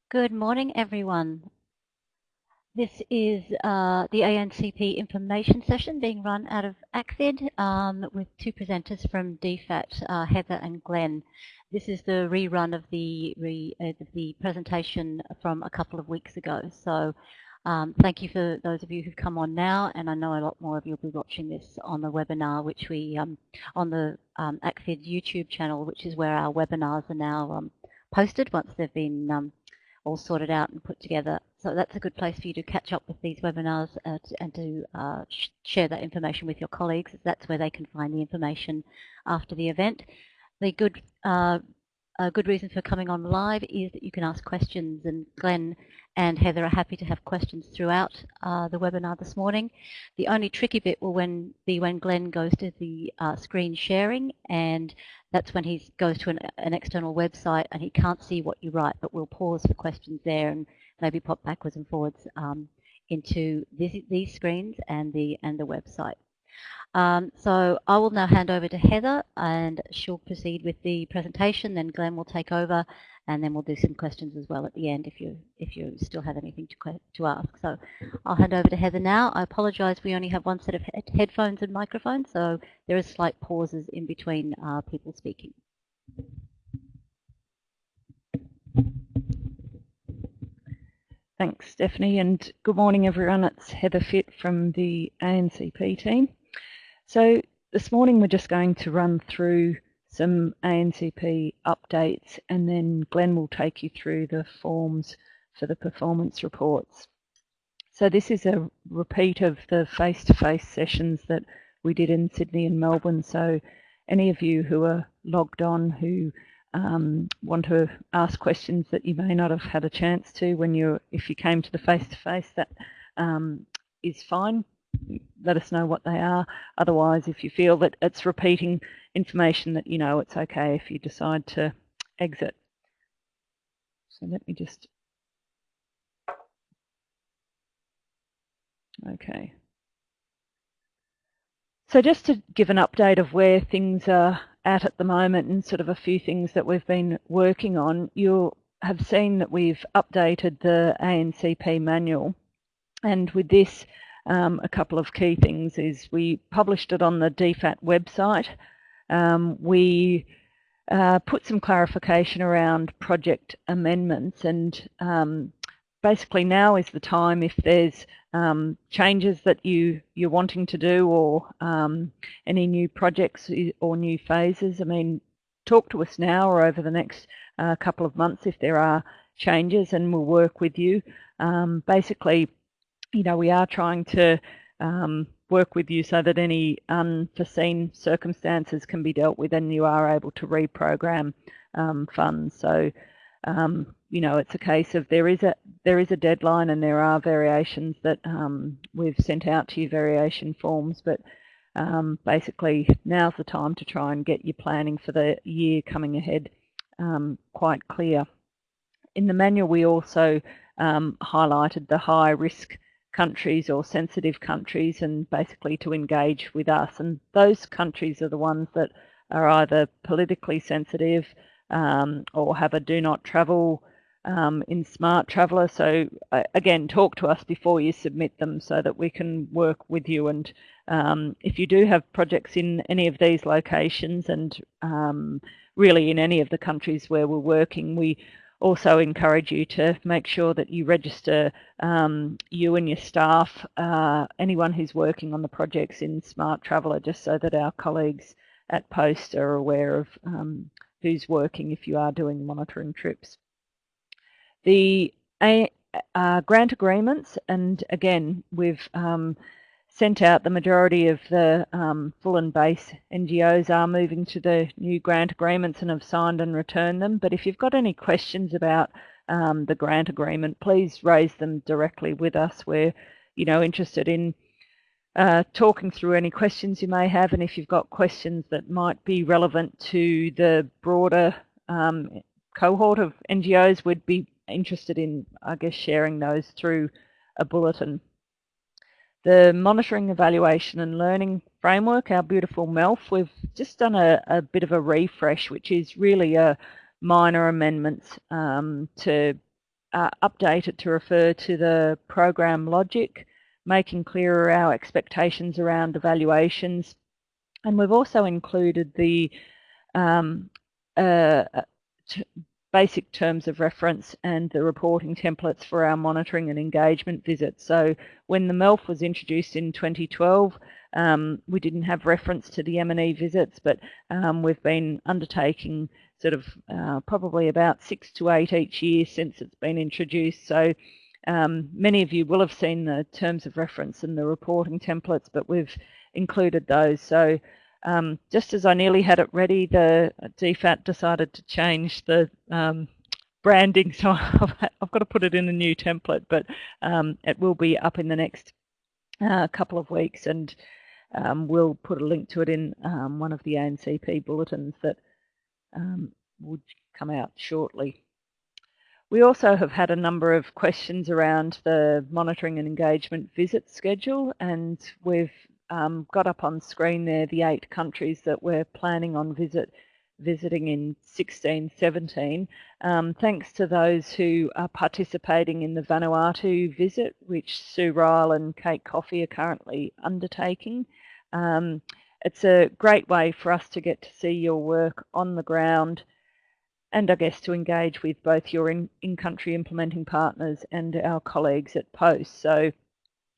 Good morning, everyone. This is the ANCP information session being run out of ACFID with two presenters from DFAT, Heather and Glenn. This is the rerun of the presentation from a couple of weeks ago. So thank you for those of you who've come on now, and I know a lot more of you will be watching this on the webinar, which we on the ACFID YouTube channel, which is where our webinars are now posted once they've been all sorted out and put together. So that's a good place for you to catch up with these webinars and to share that information with your colleagues. That's where they can find the information after the event. The a good reason for coming on live is that you can ask questions, and Glenn and Heather are happy to have questions throughout the webinar this morning. The only tricky bit will be when Glenn goes to the screen sharing, and that's when he goes to an external website and he can't see what you write, but we'll pause for questions there and maybe pop backwards and forwards into these screens and the website. So I will now hand over to Heather and she'll proceed with the presentation, then Glenn will take over, and then we'll do some questions as well at the end if you still have anything to ask. So I'll hand over to Heather now. I apologise, we only have one set of headphones and microphones, so there are slight pauses in between people speaking. Thanks, Stephanie, and good morning, everyone. It's Heather Fitt from the ANCP team. So this morning we're just going to run through some ANCP updates, and then Glenn will take you through the forms for the performance reports. So this is a repeat of the face-to-face sessions that we did in Sydney and Melbourne. So any of you who are logged on who want to ask questions that you may not have had a chance to if you came to the face-to-face, that is fine. Let us know what they are. Otherwise, if you feel that it's repeating information that you know, it's okay if you decide to exit. So let me just... Okay. So just to give an update of where things are at the moment and sort of a few things that we've been working on, you'll have seen that we've updated the ANCP manual. And with this, a couple of key things is we published it on the DFAT website. We put some clarification around project amendments, and basically now is the time if there's changes that you're wanting to do, or any new projects or new phases. I mean, talk to us now or over the next couple of months if there are changes, and we'll work with you. Basically, you know, we are trying to work with you so that any unforeseen circumstances can be dealt with and you are able to reprogram funds. So you know, it's a case of there is a deadline, and there are variations that we've sent out to you, variation forms, but basically now's the time to try and get your planning for the year coming ahead quite clear. In the manual, we also highlighted the high risk countries or sensitive countries, and basically to engage with us, and those countries are the ones that are either politically sensitive or have a do not travel in Smart Traveller. So again, talk to us before you submit them so that we can work with you. And if you do have projects in any of these locations, and really in any of the countries where we're working, we also encourage you to make sure that you register you and your staff, anyone who's working on the projects in Smart Traveller, just so that our colleagues at Post are aware of who's working if you are doing monitoring trips. The grant agreements, and again, we've sent out the majority of the full and base NGOs are moving to the new grant agreements and have signed and returned them. But if you've got any questions about the grant agreement, please raise them directly with us. We're, you know, interested in talking through any questions you may have, and if you've got questions that might be relevant to the broader cohort of NGOs, we'd be interested in, I guess, sharing those through a bulletin. The monitoring, evaluation and learning framework, our beautiful MELF, we've just done a bit of a refresh, which is really a minor amendments to updated to refer to the program logic, making clearer our expectations around evaluations. And we've also included the basic terms of reference and the reporting templates for our monitoring and engagement visits. So when the MELF was introduced in 2012, we didn't have reference to the M&E visits, but we've been undertaking sort of probably about 6 to 8 each year since it's been introduced. So many of you will have seen the terms of reference and the reporting templates, but we've included those. So just as I nearly had it ready, the DFAT decided to change the branding, so I've got to put it in a new template, but it will be up in the next couple of weeks, and we'll put a link to it in one of the ANCP bulletins that would come out shortly. We also have had a number of questions around the monitoring and engagement visit schedule, and we've got up on screen there the 8 countries that we're planning on visiting in 16-17. Thanks to those who are participating in the Vanuatu visit, which Sue Ryle and Kate Coffey are currently undertaking. It's a great way for us to get to see your work on the ground, and I guess to engage with both your in-country implementing partners and our colleagues at POST. So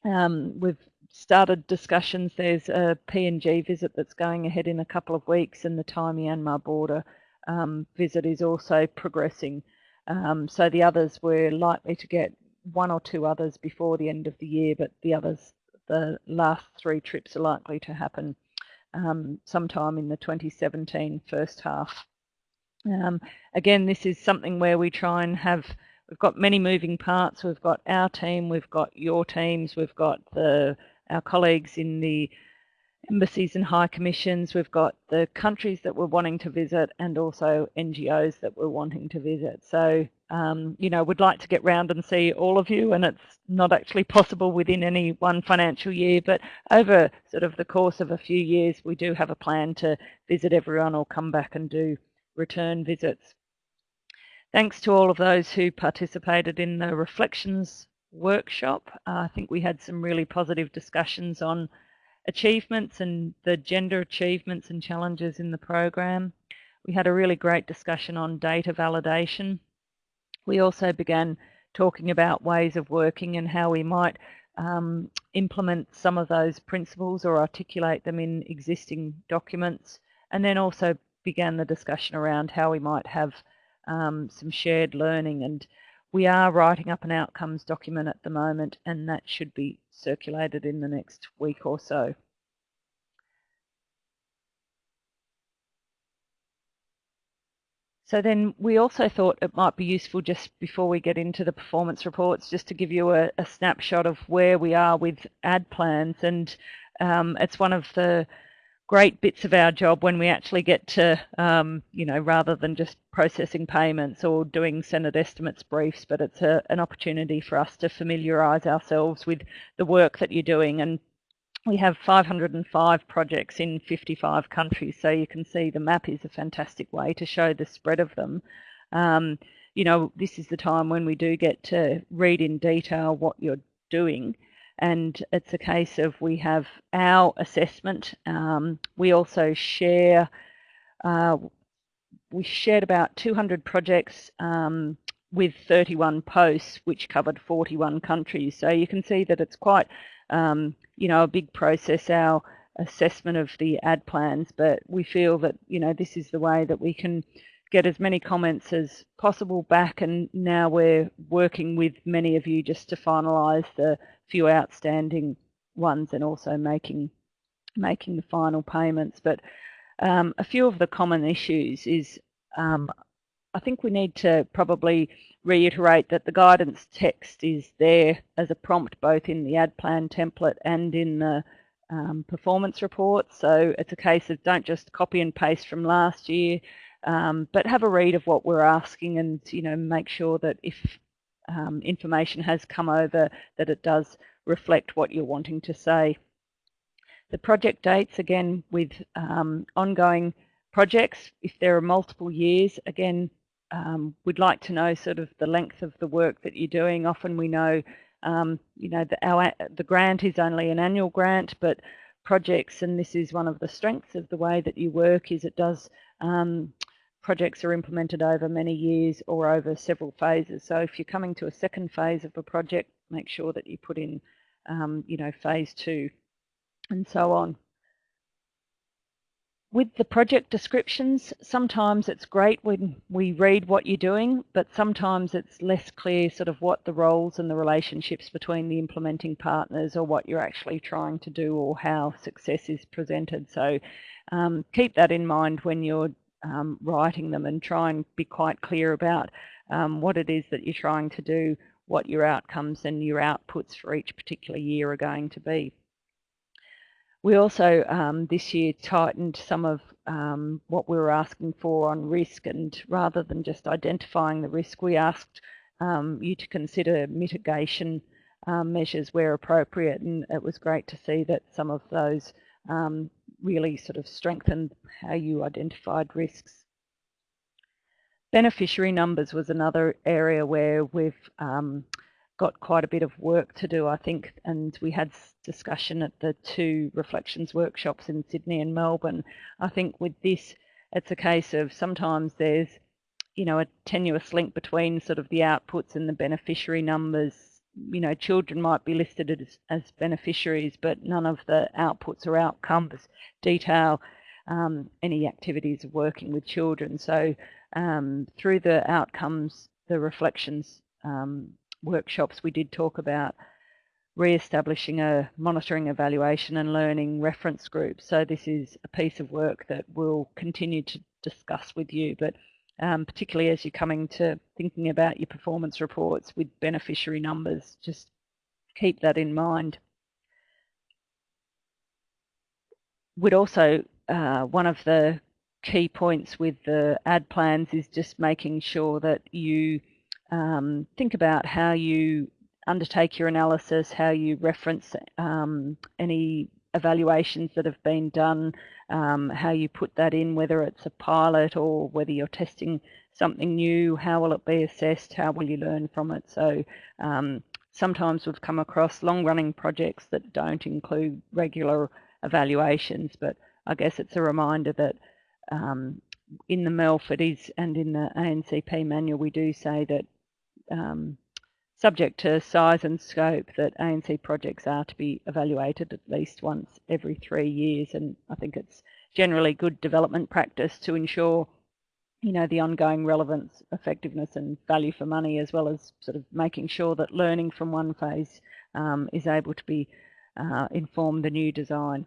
we've started discussions. There's a PNG visit that's going ahead in a couple of weeks, and the Thai-Myanmar border visit is also progressing. So the others, we're likely to get 1 or 2 others before the end of the year, but the last 3 trips are likely to happen sometime in the 2017 first half. Again, this is something where we try and we've got many moving parts. We've got our team, we've got your teams, we've got our colleagues in the embassies and high commissions, we've got the countries that we're wanting to visit, and also NGOs that we're wanting to visit. So, you know, we'd like to get round and see all of you, and it's not actually possible within any one financial year, but over sort of the course of a few years, we do have a plan to visit everyone or come back and do return visits. Thanks to all of those who participated in the Reflections workshop. I think we had some really positive discussions on achievements and the gender achievements and challenges in the program. We had a really great discussion on data validation. We also began talking about ways of working and how we might implement some of those principles or articulate them in existing documents, and then also began the discussion around how we might have some shared learning. And we are writing up an outcomes document at the moment, and that should be circulated in the next week or so. So then we also thought it might be useful, just before we get into the performance reports, just to give you a snapshot of where we are with ad plans. And it's one of the great bits of our job when we actually get to, you know, rather than just processing payments or doing Senate estimates briefs, but it's an opportunity for us to familiarise ourselves with the work that you're doing. And we have 505 projects in 55 countries, so you can see the map is a fantastic way to show the spread of them. You know, this is the time when we do get to read in detail what you're doing. And it's a case of we have our assessment. We also share, we shared about 200 projects with 31 posts, which covered 41 countries. So you can see that it's quite, you know, a big process, our assessment of the ad plans, but we feel that, you know, this is the way that we can get as many comments as possible back, and now we're working with many of you just to finalise the few outstanding ones and also making the final payments. But a few of the common issues is I think we need to probably reiterate that the guidance text is there as a prompt both in the ad plan template and in the performance report. So it's a case of don't just copy and paste from last year, but have a read of what we're asking, and, you know, make sure that if information has come over, that it does reflect what you're wanting to say. The project dates, again, with ongoing projects, if there are multiple years, again, we'd like to know sort of the length of the work that you're doing. Often we know, you know, the grant is only an annual grant, but projects, and this is one of the strengths of the way that you work, is it does, projects are implemented over many years or over several phases. So if you're coming to a second phase of a project, make sure that you put in, you know, phase 2 and so on. With the project descriptions, sometimes it's great when we read what you're doing, but sometimes it's less clear sort of what the roles and the relationships between the implementing partners or what you're actually trying to do or how success is presented. So keep that in mind when you're writing them, and try and be quite clear about what it is that you're trying to do, what your outcomes and your outputs for each particular year are going to be. We also this year tightened some of what we were asking for on risk, and rather than just identifying the risk, we asked you to consider mitigation measures where appropriate, and it was great to see that some of those really sort of strengthened how you identified risks. Beneficiary numbers was another area where we've got quite a bit of work to do, I think, and we had discussion at the 2 reflections workshops in Sydney and Melbourne. I think with this, it's a case of sometimes there's, you know, a tenuous link between sort of the outputs and the beneficiary numbers. You know, children might be listed as beneficiaries, but none of the outputs or outcomes detail any activities of working with children. So through the outcomes, the reflections workshops, we did talk about re-establishing a monitoring, evaluation and learning reference group. So this is a piece of work that we'll continue to discuss with you, but particularly as you're coming to thinking about your performance reports with beneficiary numbers, just keep that in mind. We'd also, one of the key points with the ad plans is just making sure that you think about how you undertake your analysis, how you reference any evaluations that have been done, how you put that in, whether it's a pilot or whether you're testing something new, how will it be assessed, how will you learn from it. So sometimes we've come across long-running projects that don't include regular evaluations, but I guess it's a reminder that in the MELF it is, and in the ANCP manual we do say that subject to size and scope, that ANC projects are to be evaluated at least once every 3 years, and I think it's generally good development practice to ensure, you know, the ongoing relevance, effectiveness and value for money, as well as sort of making sure that learning from one phase is able to be inform the new design.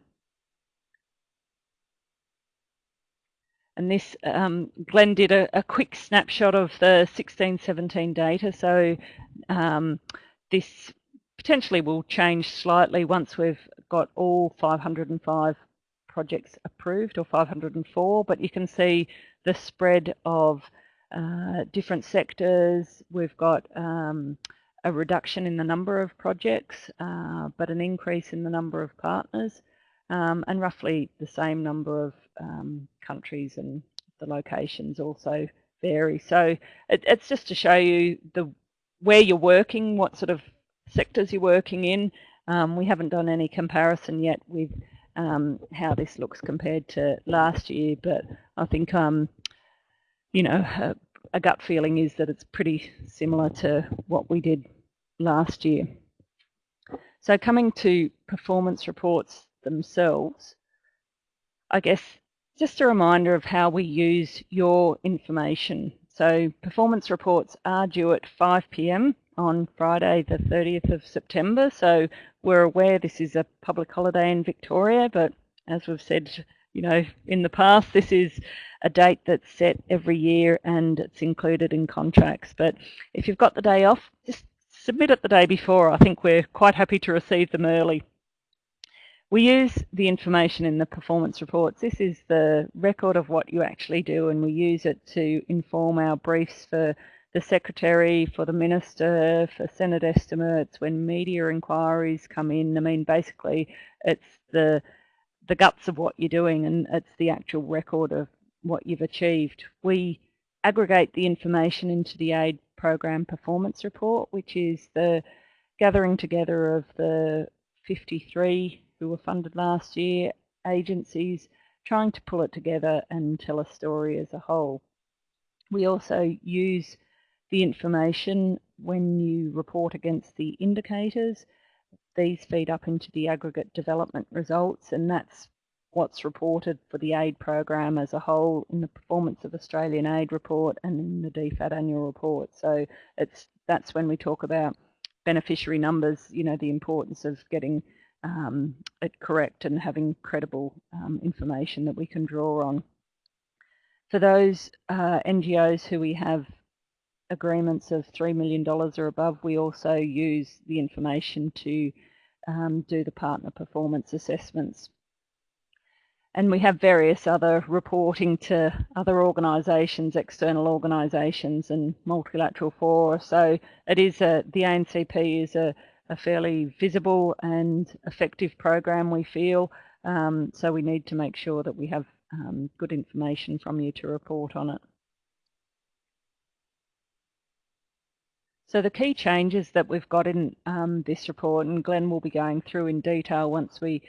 And this, Glenn did a quick snapshot of the 16-17 data. So this potentially will change slightly once we've got all 505 projects approved, or 504, but you can see the spread of different sectors. We've got a reduction in the number of projects, but an increase in the number of partners, and roughly the same number of countries, and the locations also vary. So it's just to show you where you're working, what sort of sectors you're working in. We haven't done any comparison yet with how this looks compared to last year, but I think you know, a gut feeling is that it's pretty similar to what we did last year. So coming to performance reports themselves, I guess just a reminder of how we use your information. So performance reports are due at 5 p.m. on Friday the 30th of September. So we're aware this is a public holiday in Victoria, but as we've said, you know, in the past, this is a date that's set every year and it's included in contracts. But if you've got the day off, just submit it the day before. I think we're quite happy to receive them early. We use the information in the performance reports. This is the record of what you actually do, and we use it to inform our briefs for the Secretary, for the Minister, for Senate estimates, when media inquiries come in. I mean, basically, it's the guts of what you're doing, and it's the actual record of what you've achieved. We aggregate the information into the aid program performance report, which is the gathering together of the 53 who were funded last year, agencies, trying to pull it together and tell a story as a whole. We also use the information when you report against the indicators. These feed up into the aggregate development results, and that's what's reported for the aid program as a whole in the Performance of Australian Aid report and in the DFAT annual report. So that's when we talk about beneficiary numbers, you know, the importance of getting it correct and having credible information that we can draw on. For those NGOs who we have agreements of $3 million or above, we also use the information to do the partner performance assessments. And we have various other reporting to other organisations, external organisations and multilateral fora. So it is the ANCP is a fairly visible and effective program, we feel. So we need to make sure that we have good information from you to report on it. So the key changes that we've got in this report, and Glenn will be going through in detail once we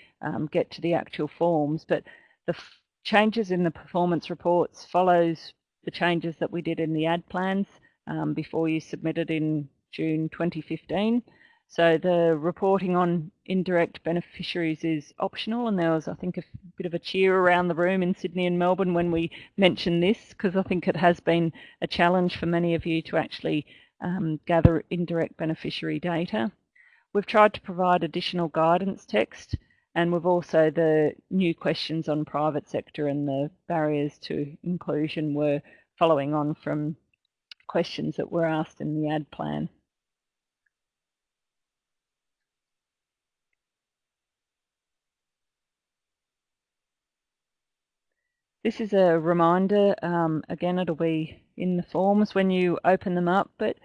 get to the actual forms, but the changes in the performance reports follows the changes that we did in the ad plans before you submitted in June 2015. So the reporting on indirect beneficiaries is optional, and there was, I think, a bit of a cheer around the room in Sydney and Melbourne when we mentioned this, because I think it has been a challenge for many of you to actually gather indirect beneficiary data. We've tried to provide additional guidance text, and we've also the new questions on private sector and the barriers to inclusion were following on from questions that were asked in the ad plan. This is a reminder, again it'll be in the forms when you open them up, but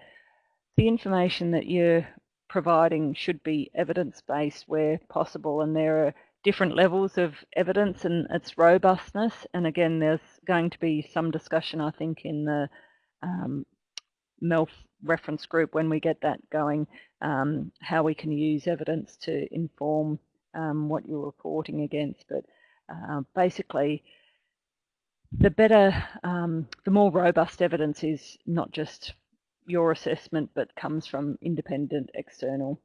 the information that you're providing should be evidence-based where possible, and there are different levels of evidence and its robustness, and again there's going to be some discussion, I think, in the MELF reference group when we get that going, how we can use evidence to inform what you're reporting against. But basically the better, the more robust evidence is not just your assessment, but comes from independent external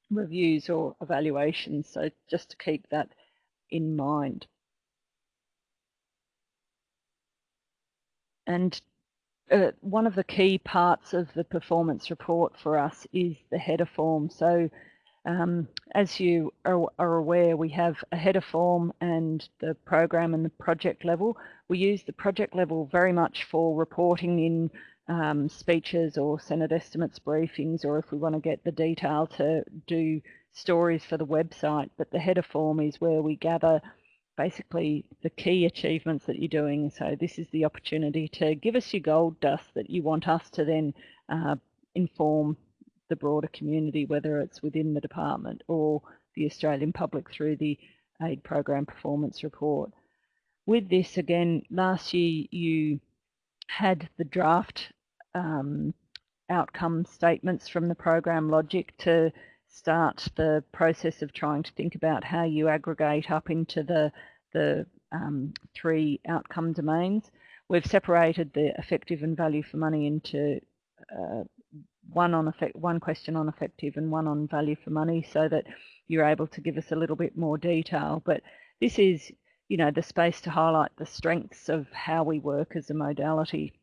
reviews or evaluations. So just to keep that in mind. And one of the key parts of the performance report for us is the header form. So as you are aware, we have a header form and the program and the project level. We use the project level very much for reporting in speeches or Senate estimates briefings, or if we want to get the detail to do stories for the website. But the header form is where we gather basically the key achievements that you're doing. So this is the opportunity to give us your gold dust that you want us to then inform the broader community, whether it's within the department or the Australian public through the aid program performance report. With this, again, last year you had the draft outcome statements from the program logic to start the process of trying to think about how you aggregate up into the 3 outcome domains. We've separated the effective and value for money into one question on effective and one on value for money, so that you're able to give us a little bit more detail. But this is, you know, the space to highlight the strengths of how we work as a modality.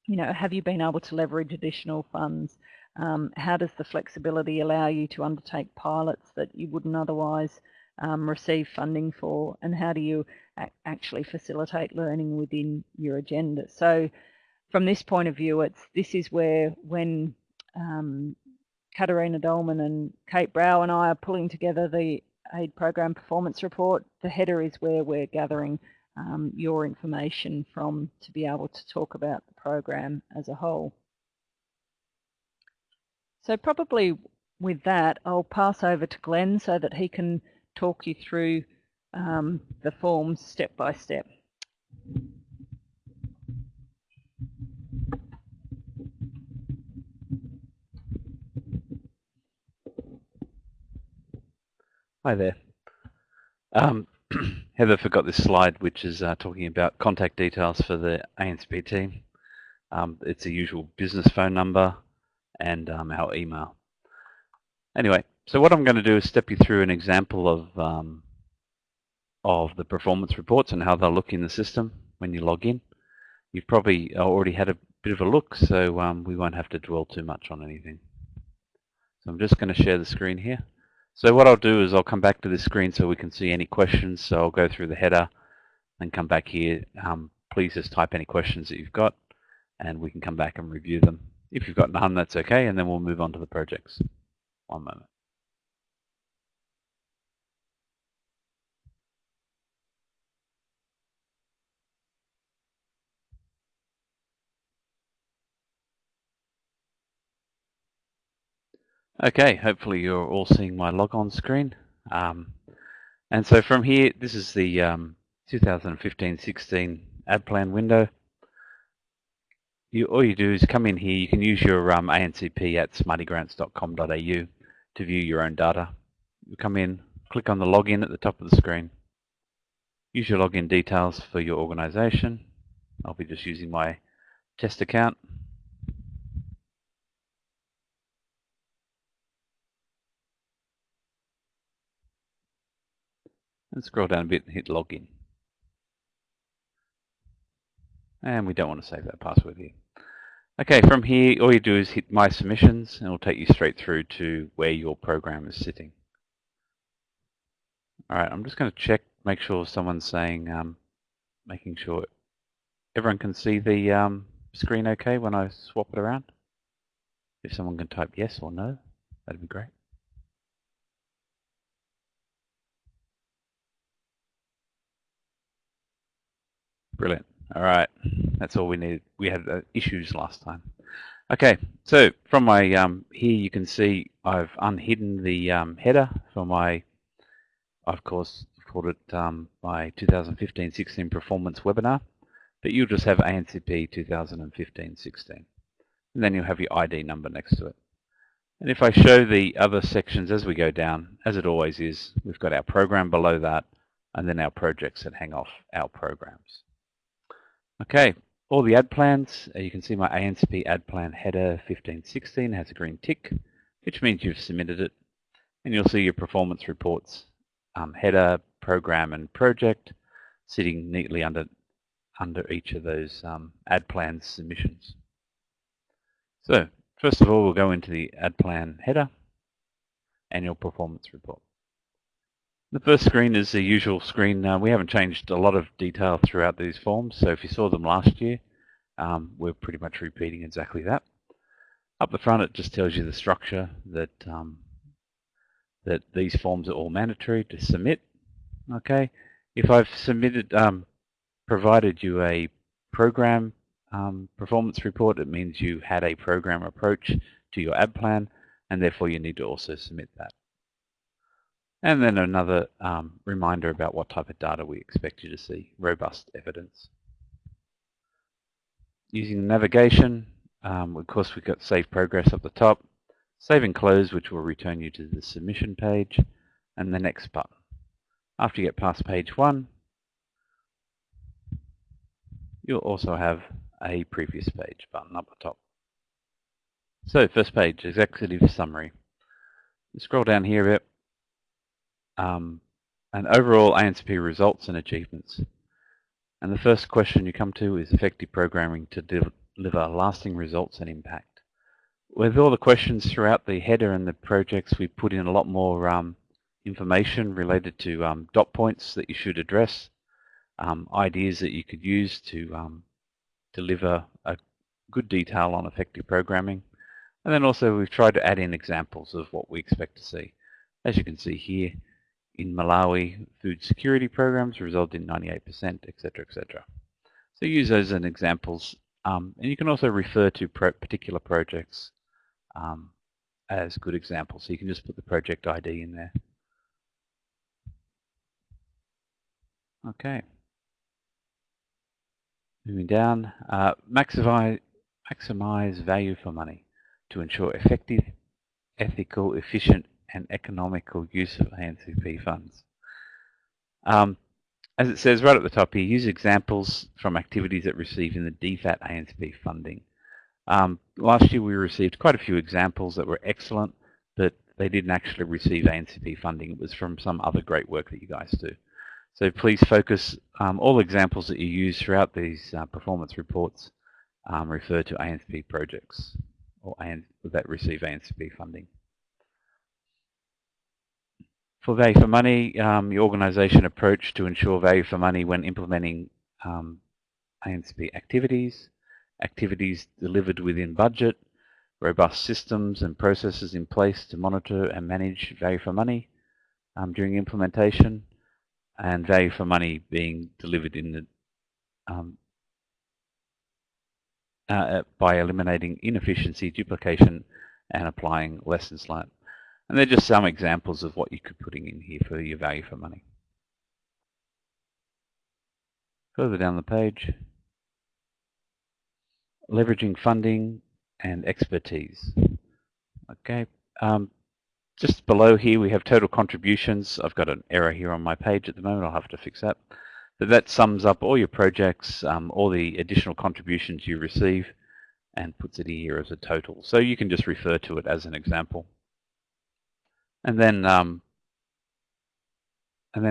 You know, have you been able to leverage additional funds? How does the flexibility allow you to undertake pilots that you wouldn't otherwise receive funding for? And how do you actually facilitate learning within your agenda? So from this point of view, this is where when Katarina Dolman and Kate Brow and I are pulling together the aid program performance report, the header is where we're gathering your information from to be able to talk about the program as a whole. So probably with that, I'll pass over to Glenn so that he can talk you through the forms step by step. Hi there. Heather forgot this slide, which is talking about contact details for the ANCP team. It's the usual business phone number and our email. Anyway, so what I'm going to do is step you through an example of the performance reports and how they'll look in the system when you log in. You've probably already had a bit of a look, so we won't have to dwell too much on anything. So I'm just going to share the screen here. So what I'll do is I'll come back to this screen so we can see any questions. So I'll go through the header and come back here. Please just type any questions that you've got and we can come back and review them. If you've got none, that's okay, and then we'll move on to the projects. One moment. Okay, hopefully you're all seeing my log-on screen. And so from here, this is the 2015-16 ad plan window. All you do is come in here. You can use your ANCP at smartygrants.com.au to view your own data. You come in, click on the login at the top of the screen. Use your login details for your organization. I'll be just using my test account. And scroll down a bit and hit login. And we don't want to save that password here. Okay, from here, all you do is hit My Submissions, and it'll take you straight through to where your program is sitting. All right, I'm just going to check, make sure someone's saying, making sure everyone can see the screen okay when I swap it around. If someone can type yes or no, that'd be great. Brilliant. All right, that's all we needed. We had issues last time. Okay, so from my here you can see I've unhidden the header for my, of course, called it my 2015-16 performance webinar, but you'll just have ANCP 2015-16, and then you'll have your ID number next to it. And if I show the other sections as we go down, as it always is, we've got our program below that, and then our projects that hang off our programs. Okay, all the ad plans, you can see my ANCP ad plan header 1516 has a green tick, which means you've submitted it. And you'll see your performance reports, header, program, and project sitting neatly under each of those ad plan submissions. So first of all, we'll go into the ad plan header, annual performance report. The first screen is the usual screen. We haven't changed a lot of detail throughout these forms, so if you saw them last year, we're pretty much repeating exactly that. Up the front, it just tells you the structure that that these forms are all mandatory to submit. Okay, if I've submitted, provided you a program performance report, it means you had a program approach to your ad plan, and therefore you need to also submit that. And then another reminder about what type of data we expect you to see, robust evidence. Using navigation, of course we've got save progress up the top, save and close, which will return you to the submission page, and the next button. After you get past page 1, you'll also have a previous page button up the top. So first page, executive summary. Scroll down here a bit. And overall ANCP results and achievements. And the first question you come to is effective programming to deliver lasting results and impact. With all the questions throughout the header and the projects, we put in a lot more information related to dot points that you should address, ideas that you could use to deliver a good detail on effective programming. And then also we've tried to add in examples of what we expect to see. As you can see here, in Malawi, food security programs result in 98%, etc., etc. So use those as examples, and you can also refer to particular projects as good examples. So you can just put the project ID in there. Okay. Moving down, maximize value for money to ensure effective, ethical, efficient, and economical use of ANCP funds. As it says right at the top here, use examples from activities that receive in the DFAT ANCP funding. Last year we received quite a few examples that were excellent, but they didn't actually receive ANCP funding. It was from some other great work that you guys do. So please focus all examples that you use throughout these performance reports refer to ANCP projects or that receive ANCP funding. For value for money, your organisation approach to ensure value for money when implementing ANCP activities, activities delivered within budget, robust systems and processes in place to monitor and manage value for money during implementation, and value for money being delivered in the by eliminating inefficiency, duplication, and applying lessons learned. And they're just some examples of what you could put in here for your value for money. Further down the page, leveraging funding and expertise. Okay, just below here we have total contributions. I've got an error here on my page at the moment. I'll have to fix that. But that sums up all your projects, all the additional contributions you receive, and puts it here as a total. So you can just refer to it as an example. And then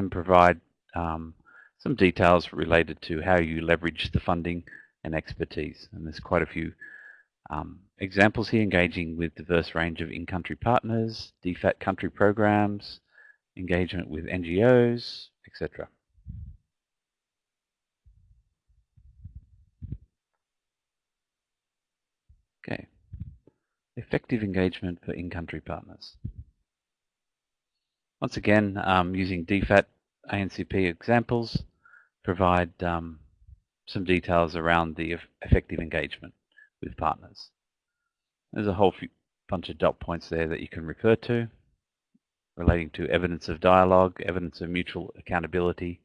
provide some details related to how you leverage the funding and expertise. And there's quite a few examples here, engaging with diverse range of in-country partners, DFAT country programs, engagement with NGOs, etc. Okay, effective engagement for in-country partners. Once again, using DFAT ANCP examples, provide some details around the effective engagement with partners. There's a whole bunch of dot points there that you can refer to, relating to evidence of dialogue, evidence of mutual accountability,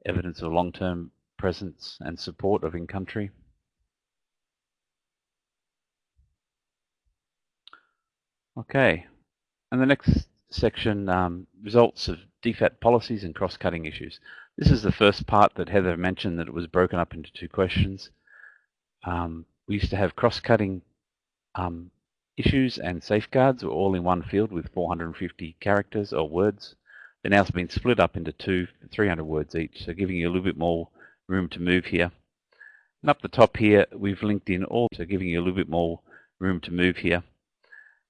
evidence of long-term presence and support of in-country. Okay, and the next section, results of DFAT policies and cross-cutting issues. This is the first part that Heather mentioned, that it was broken up into 2 questions. We used to have cross-cutting issues and safeguards were all in one field with 450 characters or words. They're now been split up into 2, 300 words each, so giving you a little bit more room to move here. And up the top here, we've linked in all, so giving you a little bit more room to move here.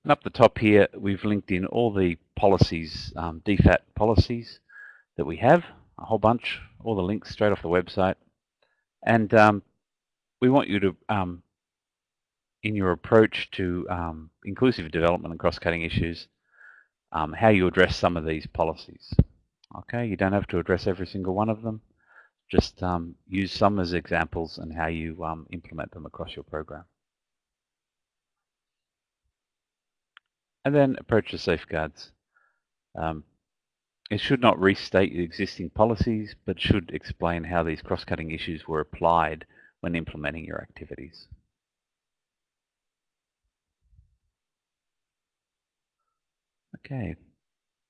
And up the top here, we've linked in all the policies, DFAT policies that we have, a whole bunch, all the links straight off the website. And we want you to, in your approach to inclusive development and cross-cutting issues, how you address some of these policies. Okay, you don't have to address every single one of them. Just use some as examples and how you implement them across your program. And then approach the safeguards. It should not restate the existing policies, but should explain how these cross-cutting issues were applied when implementing your activities. Okay,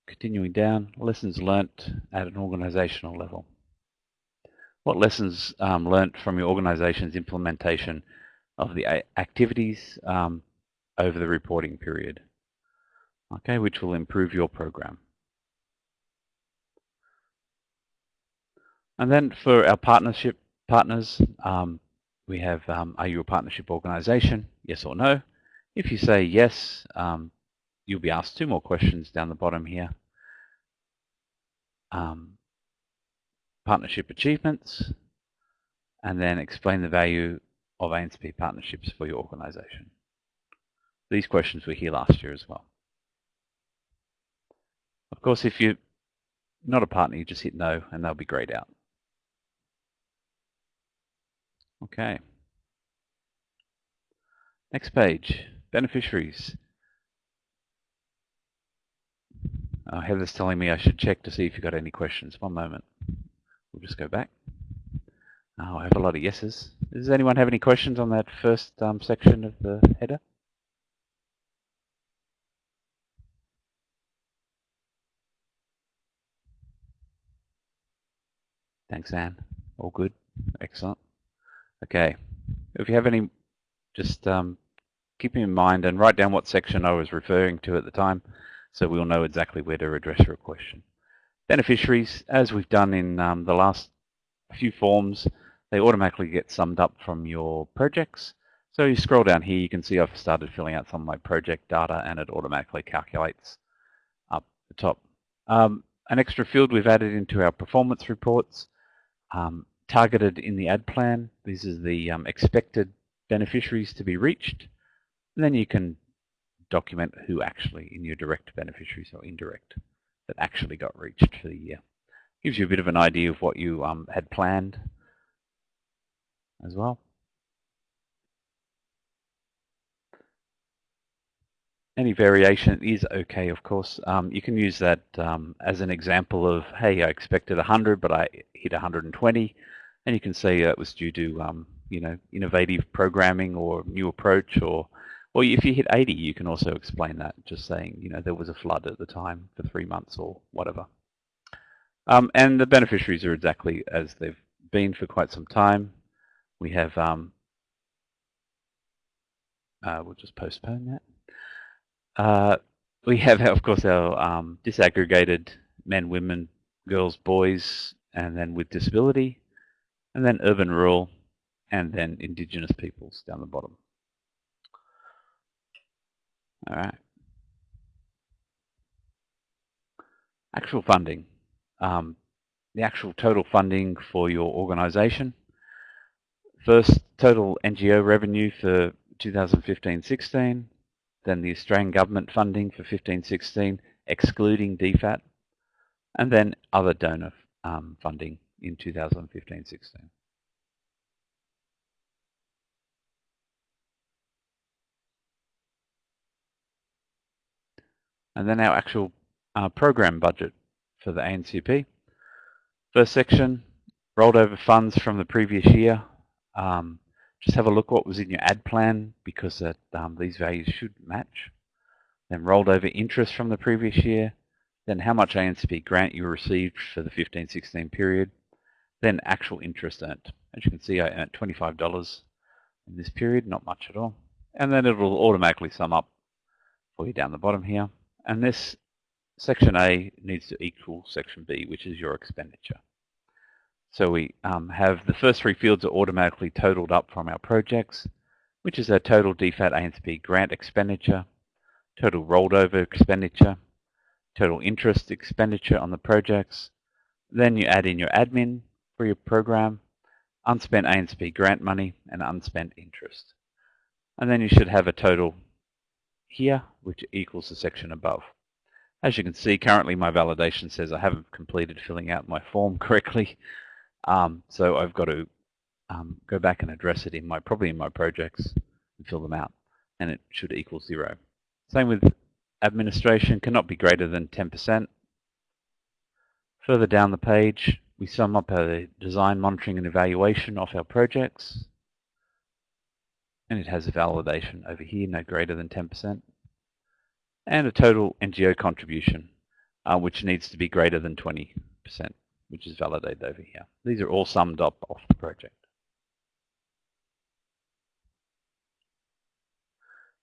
continuing down, lessons learnt at an organisational level. What lessons learnt from your organisation's implementation of the activities over the reporting period? Okay, which will improve your program. And then for our partners, we have, are you a partnership organisation? Yes or no. If you say yes, you'll be asked 2 more questions down the bottom here. Partnership achievements, and then explain the value of ANCP partnerships for your organisation. These questions were here last year as well. Of course, if you're not a partner, you just hit no and they'll be grayed out. Okay. Next page, beneficiaries. Heather's telling me I should check to see if you've got any questions. One moment. We'll just go back. I have a lot of yeses. Does anyone have any questions on that first section of the header? Thanks, Anne. All good. Excellent. Okay. If you have any, just keep in mind and write down what section I was referring to at the time, so we'll know exactly where to address your question. Beneficiaries, as we've done in the last few forms, they automatically get summed up from your projects. So you scroll down here, you can see I've started filling out some of my project data, and it automatically calculates up the top. An extra field we've added into our performance reports, targeted in the ad plan. This is the expected beneficiaries to be reached. And then you can document who actually in your direct beneficiaries or indirect that actually got reached for the year. Gives you a bit of an idea of what you had planned as well. Any variation is okay, of course. You can use that as an example of, hey, I expected 100, but I hit 120, and you can say it was due to innovative programming or new approach, or if you hit 80, you can also explain that, just saying there was a flood at the time for 3 months or whatever. And the beneficiaries are exactly as they've been for quite some time. We have we'll just postpone that. We have, of course, our disaggregated men, women, girls, boys, and then with disability, and then urban, rural, and then Indigenous peoples down the bottom. All right. Actual funding. The actual total funding for your organisation. First, total NGO revenue for 2015-16. Then the Australian government funding for 15-16, excluding DFAT, and then other donor funding in 2015-16. And then our actual program budget for the ANCP. First section, rolled over funds from the previous year. Just have a look what was in your ad plan, because these values should match. Then rolled over interest from the previous year. Then how much ANCP grant you received for the 15-16 period. Then actual interest earned. As you can see, I earned $25 in this period, not much at all. And then it will automatically sum up for you down the bottom here. And this section A needs to equal section B, which is your expenditure. So we have the first 3 fields are automatically totaled up from our projects, which is our total DFAT ANCP grant expenditure, total rolled over expenditure, total interest expenditure on the projects. Then you add in your admin for your program, unspent ANCP grant money, and unspent interest. And then you should have a total here, which equals the section above. As you can see, currently my validation says I haven't completed filling out my form correctly. So I've got to go back and address it probably in my projects and fill them out, and it should equal 0. Same with administration, cannot be greater than 10%. Further down the page, we sum up our design, monitoring, and evaluation of our projects, and it has a validation over here, no greater than 10%, and a total NGO contribution, which needs to be greater than 20%. Which is validated over here. These are all summed up off the project.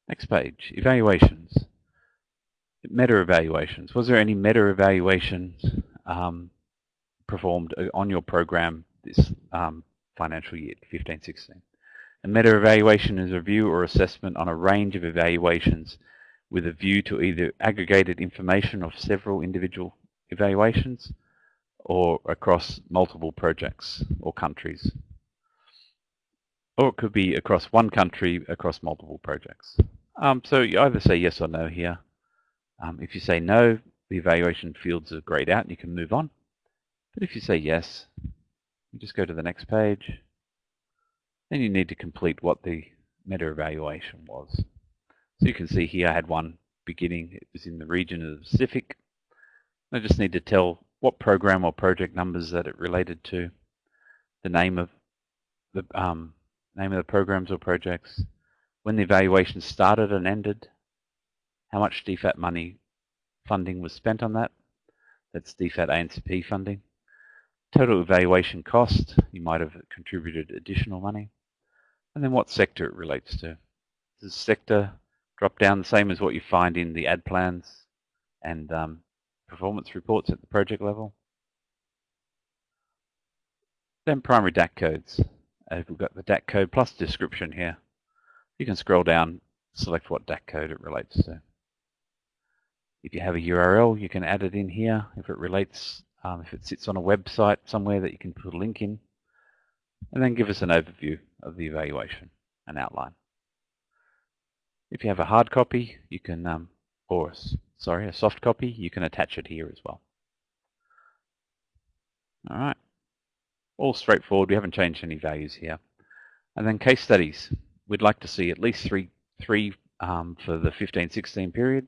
Next page, evaluations. Meta evaluations. Was there any meta evaluations performed on your program this financial year, 15-16? A meta evaluation is a review or assessment on a range of evaluations with a view to either aggregated information of several individual evaluations or across multiple projects or countries. Or it could be across one country, across multiple projects. So you either say yes or no here. If you say no, the evaluation fields are grayed out and you can move on. But if you say yes, you just go to the next page. Then you need to complete what the meta evaluation was. So you can see here I had one beginning. It was in the region of the Pacific. I just need to tell what program or project numbers that it related to, the name of the programs or projects, when the evaluation started and ended, how much DFAT money funding was spent on that. That's DFAT ANCP funding. total evaluation cost, you might have contributed additional money, and then what sector it relates to. Does sector drop down the same as what you find in the ad plans and performance reports at the project level? Then primary DAC codes. We've got the DAC code plus description here. You can scroll down, select what DAC code it relates to. If you have a URL, you can add it in here. If it relates, if it sits on a website somewhere that you can put a link in, and then give us an overview of the evaluation, an outline. If you have a hard copy, you can, a soft copy, you can attach it here as well. All right, all straightforward. We haven't changed any values here. And then case studies. We'd like to see at least three for the 15-16 period.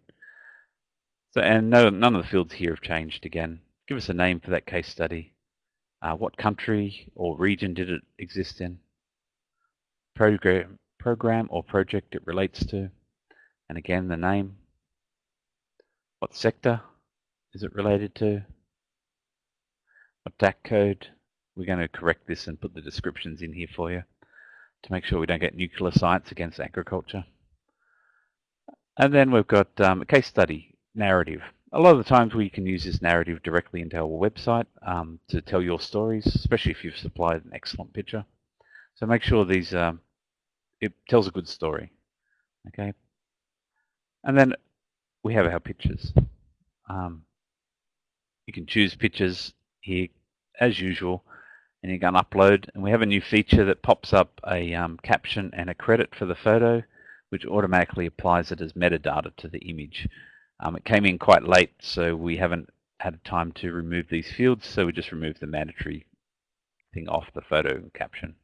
So, and none of the fields here have changed again. Give us a name for that case study. What country or region did it exist in? Program or project it relates to. And again, the name. What sector is it related to? What DAC code? We're going to correct this and put the descriptions in here for you to make sure we don't get nuclear science against agriculture. And then we've got a case study narrative. A lot of the times we can use this narrative directly into our website to tell your stories, especially if you've supplied an excellent picture. So make sure these it tells a good story. Okay. And then we have our pictures. You can choose pictures here as usual, and you can upload. And we have a new feature that pops up a caption and a credit for the photo, which automatically applies it as metadata to the image. It came in quite late, so we haven't had time to remove these fields, so we just removed the mandatory thing off the photo caption.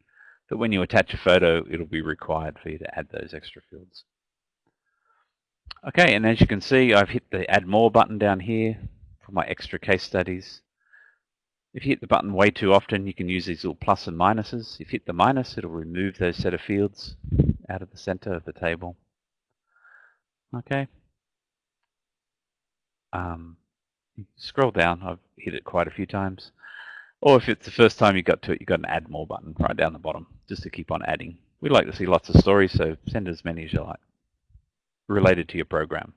But when you attach a photo, it'll be required for you to add those extra fields. Okay, and as you can see, I've hit the Add More button down here for my extra case studies. If you hit the button way too often, you can use these little plus and minuses. If you hit the minus, it'll remove those set of fields out of the center of the table. Okay. You scroll down. I've hit it quite a few times. Or if it's the first time you got to it, you've got an Add More button right down the bottom, just to keep on adding. We'd like to see lots of stories, so send as many as you like, related to your program.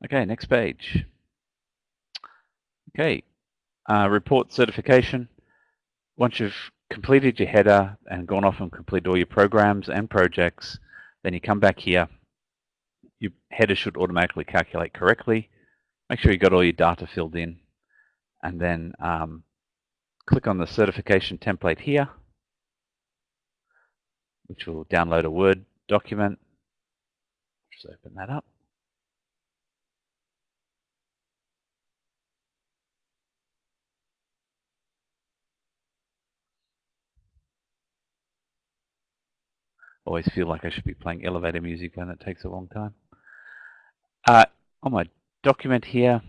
Okay, next page. Okay, report certification. Once you've completed your header and gone off and completed all your programs and projects, then you come back here. Your header should automatically calculate correctly. Make sure you got all your data filled in, and then click on the certification template here, which will download a Word document. Just open that up. Always feel like I should be playing elevator music and it takes a long time. On my document here,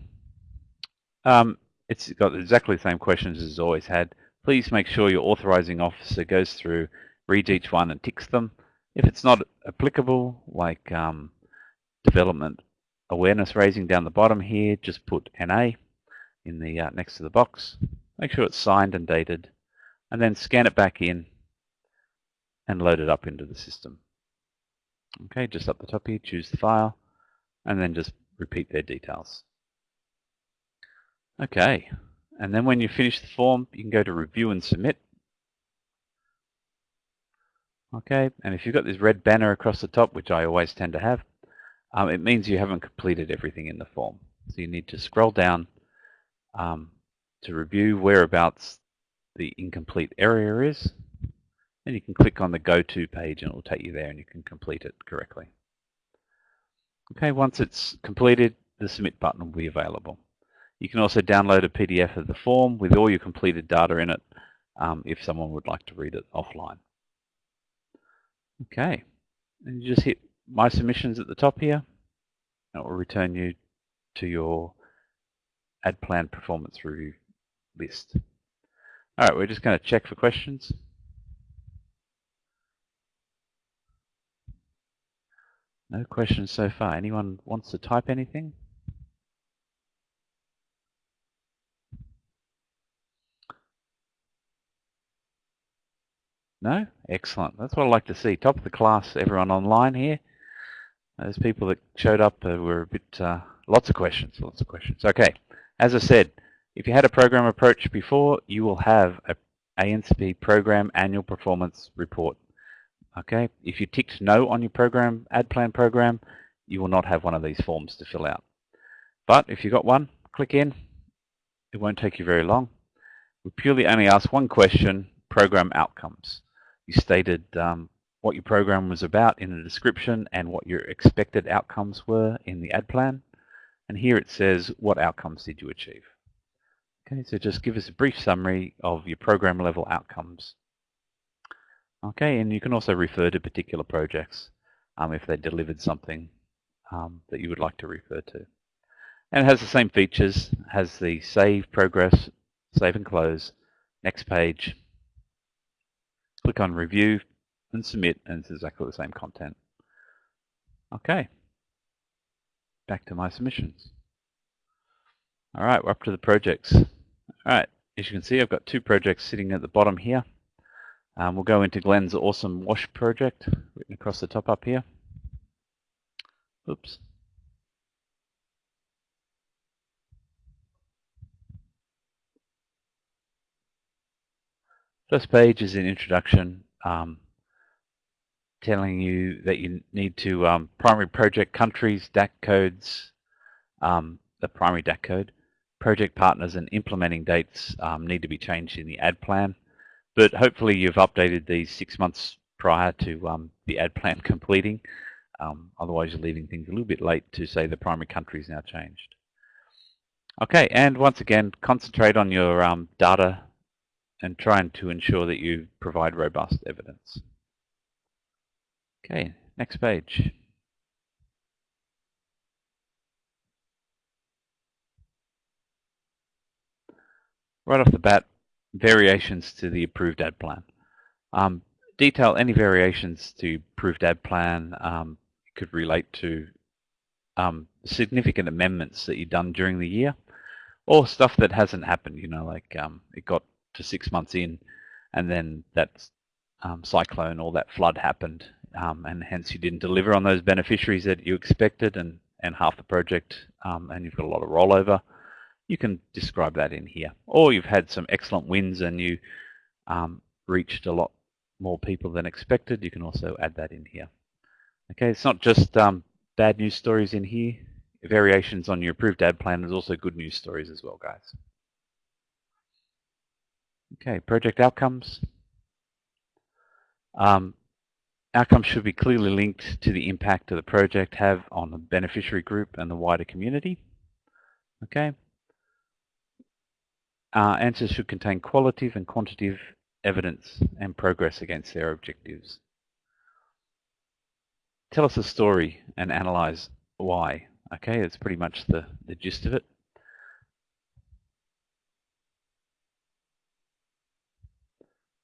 it's got exactly the same questions as it's always had. Please make sure your authorizing officer goes through, reads each one and ticks them. If it's not applicable, like development awareness raising down the bottom here, just put NA in the next to the box. Make sure it's signed and dated, and then scan it back in and load it up into the system. Okay, just up the top here, choose the file, and then just repeat their details. Okay, and then when you finish the form, you can go to Review and Submit. Okay, and if you've got this red banner across the top, which I always tend to have, it means you haven't completed everything in the form. So you need to scroll down to review whereabouts the incomplete area is. And you can click on the Go To page and it will take you there and you can complete it correctly. Okay, once it's completed, the Submit button will be available. You can also download a PDF of the form with all your completed data in it if someone would like to read it offline. Okay, and you just hit My Submissions at the top here, and it will return you to your Ad Plan Performance Review list. All right, we're just going to check for questions. No questions so far. Anyone wants to type anything? No? Excellent. That's what I like to see. Top of the class, everyone online here. Those people that showed up were a bit, lots of questions. Okay, as I said, if you had a program approach before, you will have a ANCP program annual performance report. Okay, if you ticked no on your program, ad plan program, you will not have one of these forms to fill out. But if you got one, click in. It won't take you very long. We purely only ask one question, program outcomes. You stated what your program was about in the description and what your expected outcomes were in the ad plan. And here it says, what outcomes did you achieve? Okay, so just give us a brief summary of your program level outcomes. Okay, and you can also refer to particular projects if they delivered something that you would like to refer to. And it has the same features, has the save, progress, save and close, next page, click on review and submit, and it's exactly the same content. Okay, back to my submissions. All right, we're up to the projects. All right, as you can see, I've got 2 projects sitting at the bottom here. We'll go into Glenn's awesome wash project, written across the top up here. Oops. First page is an introduction telling you that you need to primary project countries, DAC codes, the primary DAC code, project partners and implementing dates need to be changed in the ad plan. But hopefully you've updated these 6 months prior to the ad plan completing. Otherwise you're leaving things a little bit late to say the primary country is now changed. Okay, and once again, concentrate on your data and trying to ensure that you provide robust evidence. Okay, next page. Right off the bat, variations to the approved ad plan. Detail any variations to approved ad plan. Could relate to significant amendments that you've done during the year, or stuff that hasn't happened, you know, like it got to 6 months in and then that cyclone or that flood happened, and hence you didn't deliver on those beneficiaries that you expected, and half the project, and you've got a lot of rollover. You can describe that in here. Or you've had some excellent wins and you reached a lot more people than expected. You can also add that in here. Okay, it's not just bad news stories in here. Variations on your approved ad plan is also good news stories as well, guys. Okay, project outcomes. Outcomes should be clearly linked to the impact of the project have on the beneficiary group and the wider community. Okay. Answers should contain qualitative and quantitative evidence and progress against their objectives. Tell us a story and analyze why. Okay, that's pretty much the gist of it.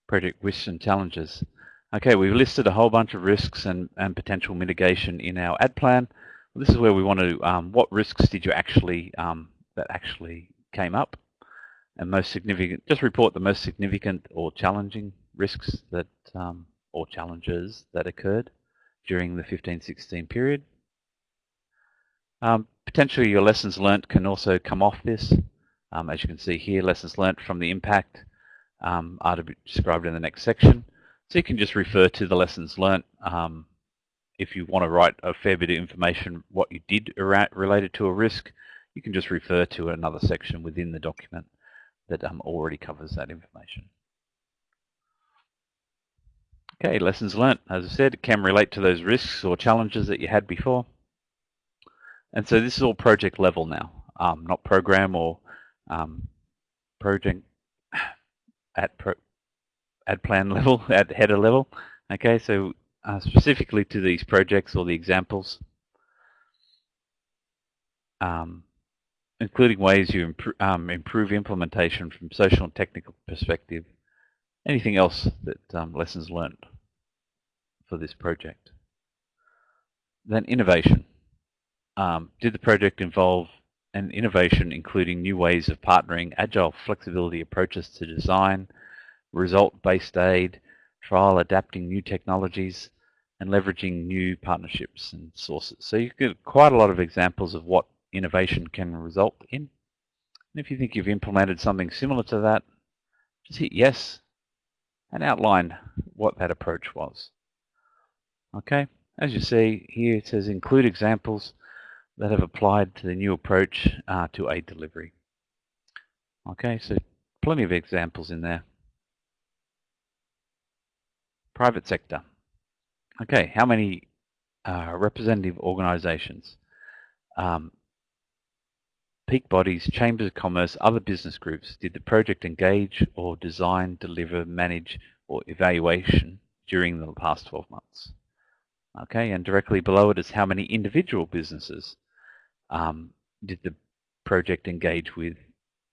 Project risks and challenges. Okay, we've listed a whole bunch of risks and potential mitigation in our ad plan. This is where we want to, what risks did you actually, that actually came up? And most significant, just report the most significant or challenging risks that, or challenges that occurred during the 15-16 period. Potentially your lessons learnt can also come off this. As you can see here, lessons learnt from the impact are to be described in the next section. So you can just refer to the lessons learnt. If you want to write a fair bit of information, what you did related to a risk, you can just refer to another section within the document that already covers that information. Okay, lessons learnt, as I said, it can relate to those risks or challenges that you had before. And so this is all project level now, not program or project at ad plan level, at header level. Okay, so specifically to these projects or the examples, including ways you improve implementation from social and technical perspective. Anything else that lessons learned for this project. Then innovation. Did the project involve an innovation including new ways of partnering, agile flexibility approaches to design, result-based aid, trial adapting new technologies, and leveraging new partnerships and sources. So you get quite a lot of examples of what innovation can result in. And if you think you've implemented something similar to that, just hit yes and outline what that approach was. Okay, as you see here, it says include examples that have applied to the new approach to aid delivery. Okay, so plenty of examples in there. Private sector. Okay, how many representative organisations, peak bodies, chambers of commerce, other business groups did the project engage or design, deliver, manage, or evaluation during the past 12 months? Okay, and directly below it is how many individual businesses did the project engage with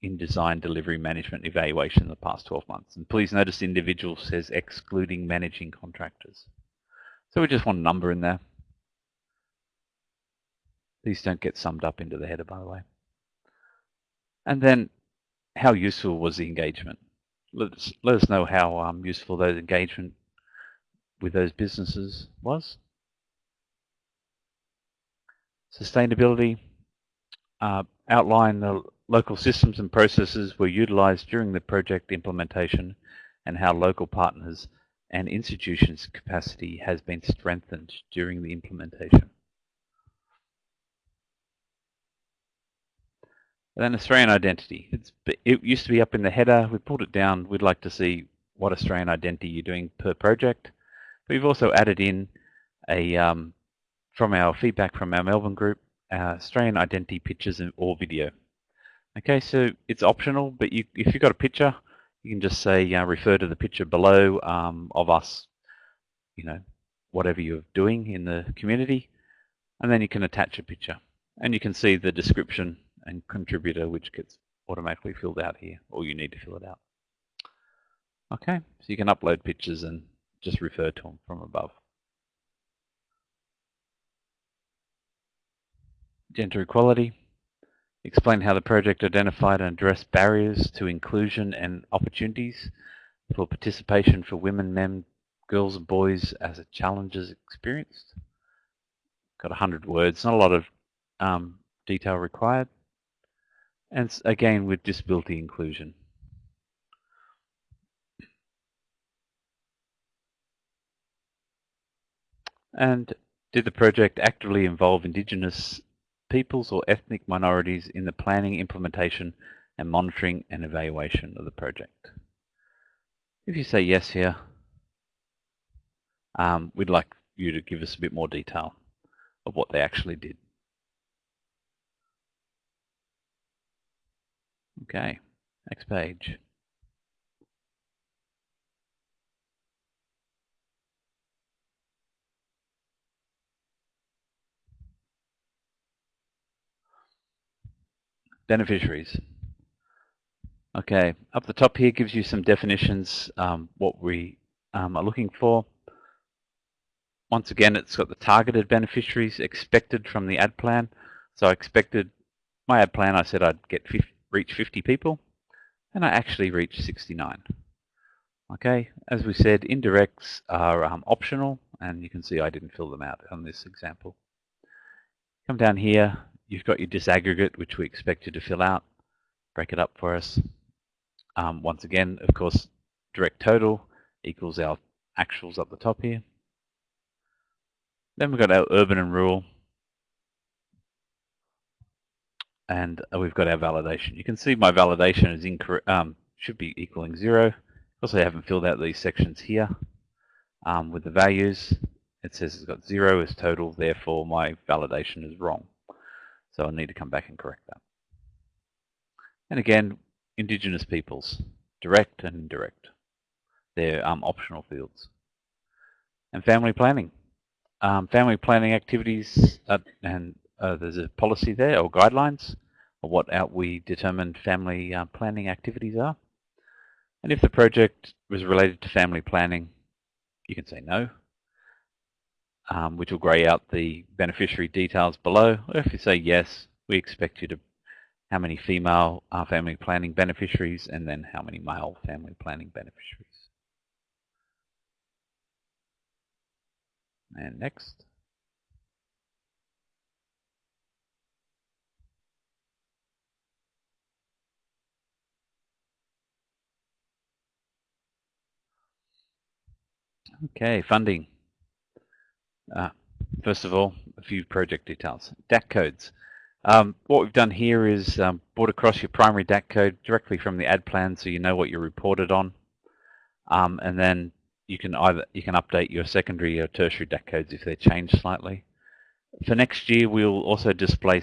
in design, delivery, management, evaluation in the past 12 months. And please notice individual says excluding managing contractors. So we just want a number in there. These don't get summed up into the header, by the way. And then how useful was the engagement? Let us know how useful those engagement with those businesses was. Sustainability. Outline the local systems and processes were utilized during the project implementation and how local partners and institutions' capacity has been strengthened during the implementation. And then Australian identity. It used to be up in the header. We pulled it down. We'd like to see what Australian identity you're doing per project. But we've also added in a from our feedback from our Melbourne group, Australian identity pictures or video. Okay, so it's optional, but if you've got a picture, you can just say refer to the picture below of us, whatever you're doing in the community, and then you can attach a picture. And you can see the description and contributor, which gets automatically filled out here, or you need to fill it out. Okay, so you can upload pictures and just refer to them from above. Gender equality. Explain how the project identified and addressed barriers to inclusion and opportunities for participation for women, men, girls and boys as challenges experienced. Got 100 words, not a lot of detail required. And again, with disability inclusion. And did the project actively involve Indigenous peoples or ethnic minorities in the planning, implementation, and monitoring and evaluation of the project? If you say yes here, we'd like you to give us a bit more detail of what they actually did. Okay, next page. Beneficiaries. Okay, up the top here gives you some definitions, what we are looking for. Once again, it's got the targeted beneficiaries expected from the ad plan. So I expected my ad plan, I said I'd reach 50 people, and I actually reached 69. Okay, as we said, indirects are optional, and you can see I didn't fill them out on this example. Come down here, you've got your disaggregate, which we expect you to fill out. Break it up for us. Once again, of course, direct total equals our actuals up the top here. Then we've got our urban and rural, and we've got our validation. You can see my validation is incorrect, should be equaling 0. Of course, I haven't filled out these sections here with the values. It says it's got 0 as total, therefore my validation is wrong. So I need to come back and correct that. And again, Indigenous peoples, direct and indirect. They're optional fields. And family planning. Family planning activities, and there's a policy there, or guidelines, of what we determine family planning activities are. And if the project was related to family planning, you can say no, which will grey out the beneficiary details below. Or if you say yes, we expect you to how many female family planning beneficiaries and then how many male family planning beneficiaries. And next. Okay, funding. First of all, a few project details. DAC codes. What we've done here is brought across your primary DAC code directly from the ad plan, so you know what you're reported on, and then you can update your secondary or tertiary DAC codes if they're changed slightly. For next year, we'll also display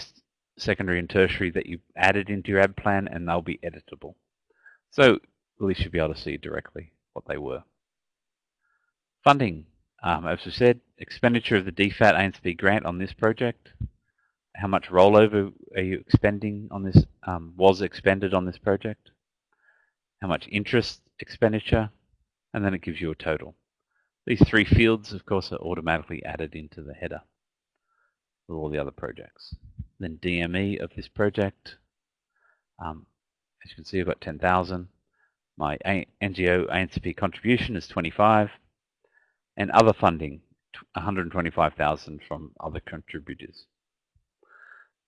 secondary and tertiary that you added into your ad plan, and they'll be editable. So at least you'll be able to see directly what they were. Funding. As we said, expenditure of the DFAT ANCP grant on this project. How much rollover are you expending on this, was expended on this project? How much interest expenditure? And then it gives you a total. These three fields, of course, are automatically added into the header for all the other projects. Then DME of this project. As you can see, I've got 10,000. My NGO ANCP contribution is 25. And other funding, 125,000 from other contributors.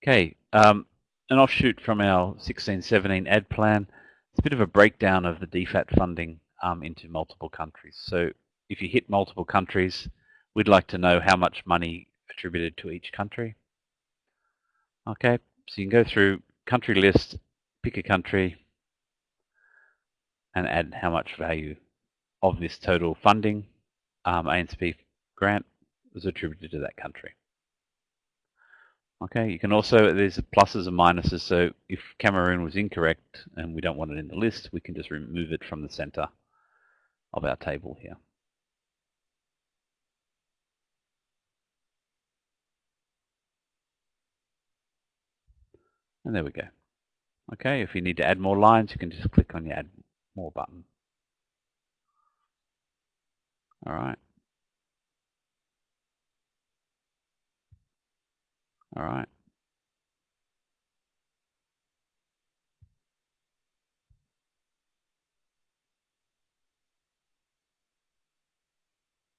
Okay, an offshoot from our 16-17 ad plan. It's a bit of a breakdown of the DFAT funding into multiple countries. So if you hit multiple countries, we'd like to know how much money attributed to each country. Okay, so you can go through country list, pick a country, and add how much value of this total funding ANCP grant was attributed to that country. Okay, you can also, there's pluses and minuses, so if Cameroon was incorrect and we don't want it in the list, we can just remove it from the center of our table here. And there we go. Okay, if you need to add more lines, you can just click on the Add More button. All right. All right.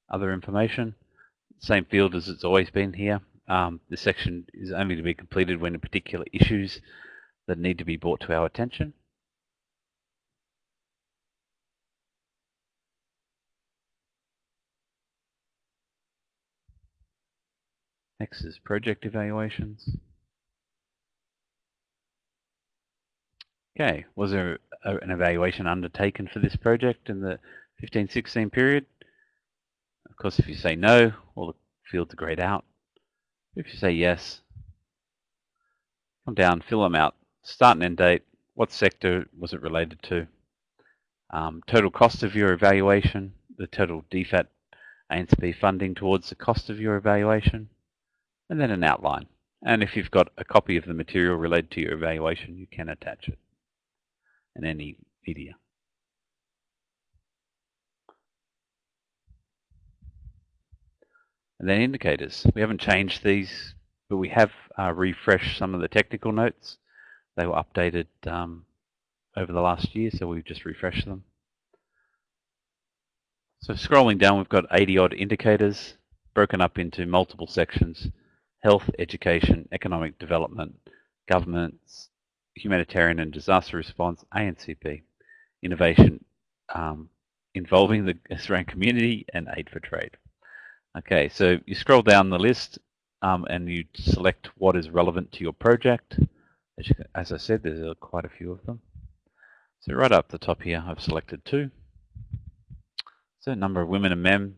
Other information, same field as it's always been here. This section is only to be completed when particular issues that need to be brought to our attention. Next is project evaluations. Okay, was there an evaluation undertaken for this project in the 15-16 period? Of course, if you say no, all the fields are grayed out. If you say yes, come down, fill them out. Start and end date, what sector was it related to? Total cost of your evaluation, the total DFAT ANCP funding towards the cost of your evaluation, and then an outline. And if you've got a copy of the material related to your evaluation, you can attach it in any media. And then indicators. We haven't changed these, but we have refreshed some of the technical notes. They were updated over the last year, so we've just refreshed them. So scrolling down, we've got 80-odd indicators broken up into multiple sections: health, education, economic development, governance, humanitarian and disaster response, ANCP, innovation involving the Australian community, and aid for trade. Okay, so you scroll down the list and you select what is relevant to your project. As I said, there's quite a few of them. So right up the top here, I've selected 2. So number of women and men,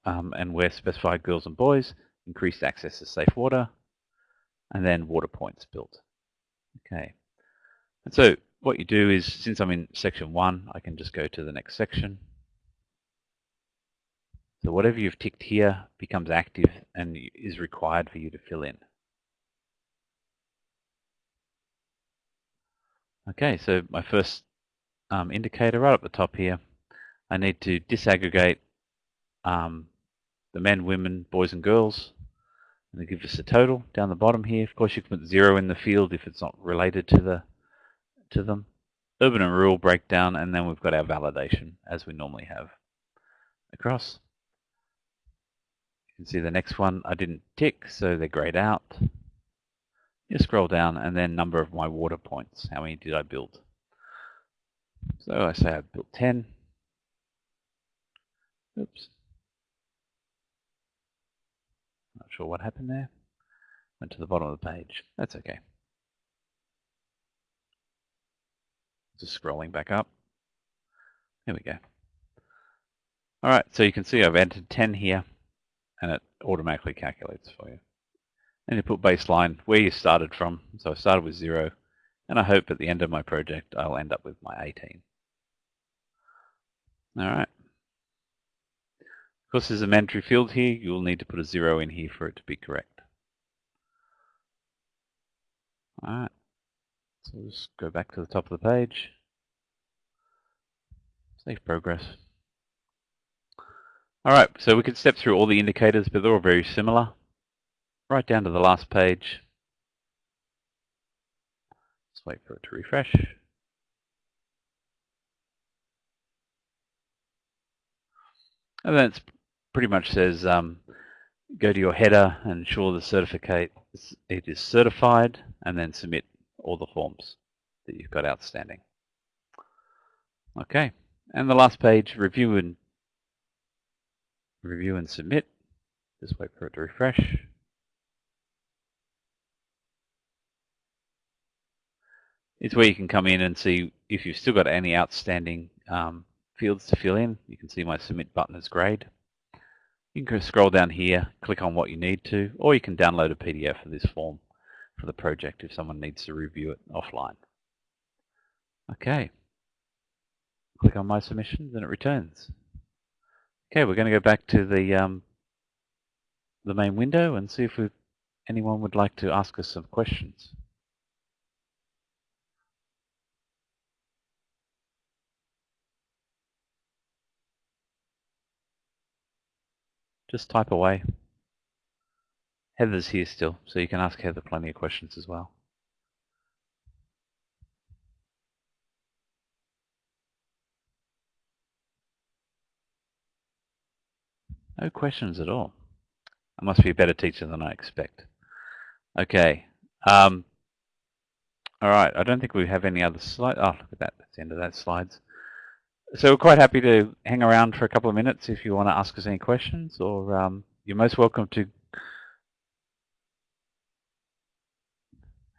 and where specified girls and boys, increased access to safe water, and then water points built. Okay, and so what you do is, since I'm in section 1, I can just go to the next section. So whatever you've ticked here becomes active and is required for you to fill in. Okay, so my first indicator right up the top here, I need to disaggregate the men, women, boys and girls, and they give us a total down the bottom here. Of course, you can put 0 in the field if it's not related to them. Urban and rural breakdown, and then we've got our validation as we normally have across. can see the next one I didn't tick, so they're grayed out. You scroll down and then number of my water points. How many did I build? So I say I built 10. Oops. Not sure what happened there. Went to the bottom of the page. That's okay. Just scrolling back up. Here we go. All right, so you can see I've entered 10 here, and it automatically calculates for you. And you put baseline where you started from. So I started with 0, and I hope at the end of my project I'll end up with my 18. All right. Of course, there's a mandatory field here. You'll need to put a 0 in here for it to be correct. All right. So we'll just go back to the top of the page. Save progress. All right, so we could step through all the indicators, but they're all very similar. Right down to the last page. Let's wait for it to refresh. And then it pretty much says go to your header and ensure the certificate it is certified, and then submit all the forms that you've got outstanding. Okay, and the last page, review and submit. Just wait for it to refresh. It's where you can come in and see if you've still got any outstanding fields to fill in. You can see my submit button is grayed. You can scroll down here, click on what you need to, or you can download a PDF of this form for the project if someone needs to review it offline. Okay. Click on my submissions and it returns. Okay, we're going to go back to the main window and see if anyone would like to ask us some questions. Just type away. Heather's here still, so you can ask Heather plenty of questions as well. No questions at all. I must be a better teacher than I expect. Okay. All right. I don't think we have any other slides. Oh, look at that. That's the end of that slides. So we're quite happy to hang around for a couple of minutes if you want to ask us any questions, or you're most welcome to.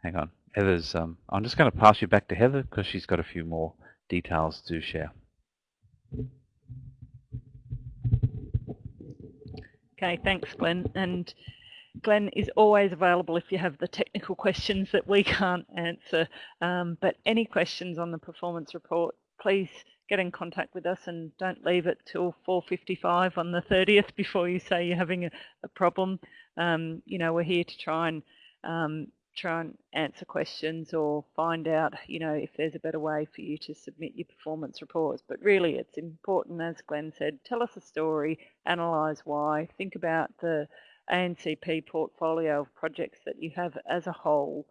Hang on. Heather's. I'm just going to pass you back to Heather because she's got a few more details to share. Okay, thanks, Glenn. And Glenn is always available if you have the technical questions that we can't answer. But any questions on the performance report, please get in contact with us and don't leave it till 4:55 on the 30th before you say you're having a problem. You know, we're here to try and answer questions or find out, you know, if there's a better way for you to submit your performance reports. But really, it's important, as Glenn said, tell us a story, analyse why, think about the ANCP portfolio of projects that you have as a whole.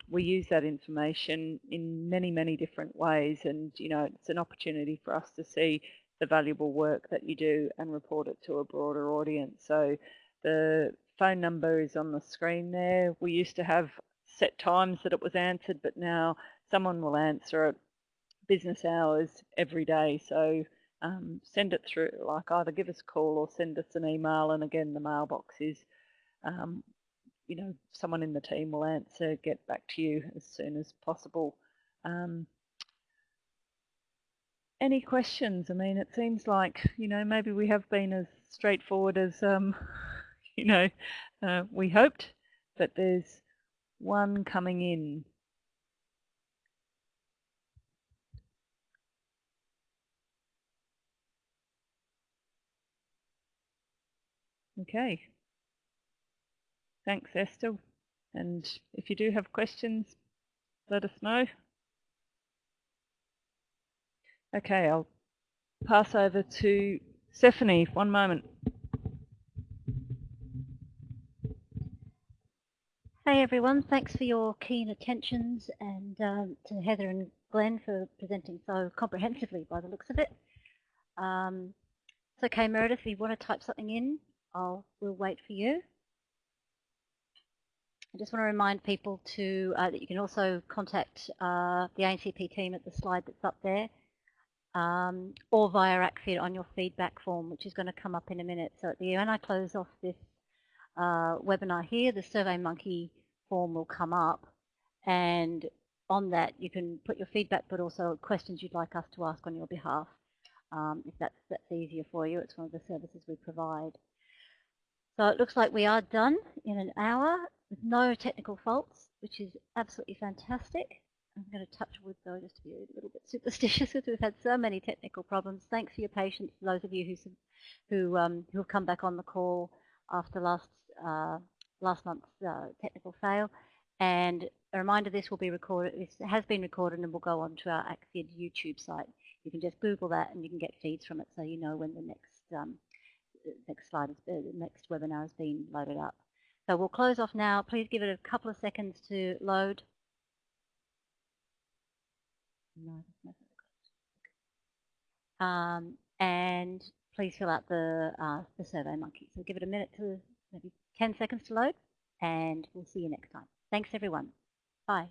We use that information in many, many different ways, and you know, it's an opportunity for us to see the valuable work that you do and report it to a broader audience. So the phone number is on the screen there. We used to have set times that it was answered, but now someone will answer it business hours every day. So send it through, like either give us a call or send us an email. And again, the mailbox is, you know, someone in the team will answer, get back to you as soon as possible. Any questions? I mean, it seems like, you know, maybe we have been as straightforward as, you know, we hoped, but there's one coming in. Okay. Thanks, Esther. And if you do have questions, let us know. Okay, I'll pass over to Stephanie. One moment. Hey everyone, thanks for your keen attentions, and to Heather and Glenn for presenting so comprehensively by the looks of it. It's okay, Meredith, if you want to type something in, we'll wait for you. I just want to remind people to that you can also contact the ANCP team at the slide that's up there, or via ACFID on your feedback form, which is going to come up in a minute. So when I close off this webinar here, the SurveyMonkey form will come up, and on that you can put your feedback, but also questions you'd like us to ask on your behalf. If that's easier for you, it's one of the services we provide. So it looks like we are done in an hour with no technical faults, which is absolutely fantastic. I'm going to touch wood though, just to be a little bit superstitious, because we've had so many technical problems. Thanks for your patience, for those of you who have come back on the call after last month's technical fail. And a reminder: this will be recorded. This has been recorded and will go onto our ACFID YouTube site. You can just Google that and you can get feeds from it, so you know when the next webinar has been loaded up. So we'll close off now. Please give it a couple of seconds to load. And please fill out the SurveyMonkey. So give it a minute to maybe 10 seconds to load, and we'll see you next time. Thanks, everyone. Bye.